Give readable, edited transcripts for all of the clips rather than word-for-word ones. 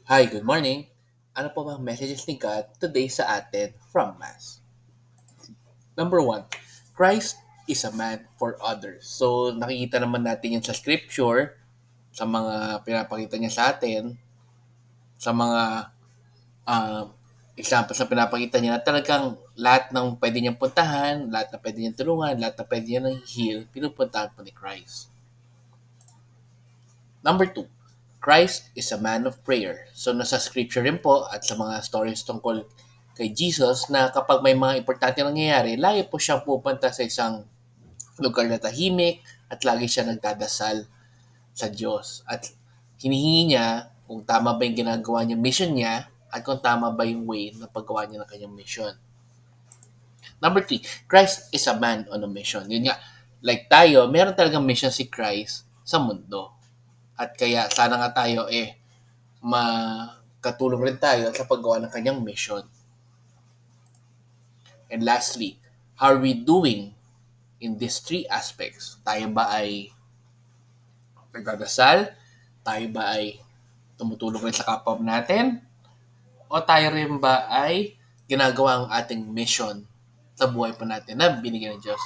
Hi, good morning. Ano po bang messages ni God today sa atin from Mass? Number one, Christ is a man for others. So, nakikita naman natin yun sa scripture, sa mga pinapakita niya sa atin, sa mga uh, examples na pinapakita niya na talagang lahat ng pwede niyang puntahan, lahat na pwede niyang tulungan, lahat na pwede niyang heal, pinupuntahan po ni Christ. Number two, Christ is a man of prayer. So nasa scripture rin po at sa mga stories tungkol kay Jesus na kapag may mga importante nangyayari, lagi po siyang pupunta sa isang lugar na tahimik at lagi siya nagdadasal sa Diyos. At hinihingi niya kung tama ba yung ginagawa niyang mission niya at kung tama ba yung way na paggawa niya ng kanyang mission. Number three, Christ is a man on a mission. Yun nga, like tayo, meron talagang mission si Christ sa mundo. At kaya sana nga tayo makatulong rin tayo sa paggawa ng kanyang mission. And lastly, how are we doing in these three aspects? Tayo ba ay nagdadasal? Tayo ba ay tumutulong rin sa kapwa natin? O tayo rin ba ay ginagawa ang ating mission sa buhay pa natin na binigyan ng Diyos?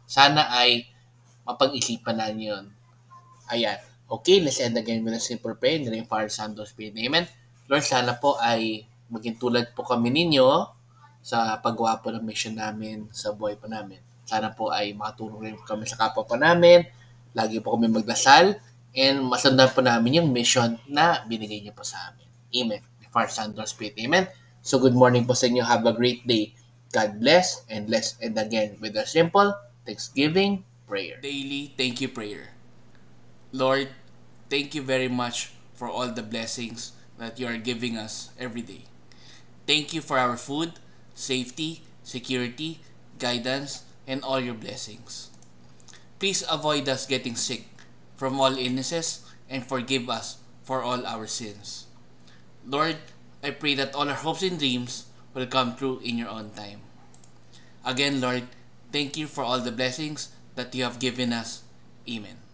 Sana ay mapag-isipan na yun. Ayan. Okay, let's end again with a simple prayer in the name of Father, Son, Holy Spirit. Amen. Lord, sana po ay maging tulad po kami ninyo sa paggawa po ng mission namin sa buhay po namin. Sana po ay makatulong rin kami sa kapwa po namin. Lagi po kami magdasal and masundan po namin yung mission na binigay niyo po sa amin. Amen. Father, Son, Holy Spirit. Amen. So good morning po sa inyo. Have a great day. God bless and let's end again with a simple Thanksgiving prayer. Daily thank you prayer. Lord, thank you very much for all the blessings that you are giving us every day. Thank you for our food, safety, security, guidance, and all your blessings. Please avoid us getting sick from all illnesses and forgive us for all our sins. Lord, I pray that all our hopes and dreams will come true in your own time. Again, Lord, thank you for all the blessings that you have given us. Amen.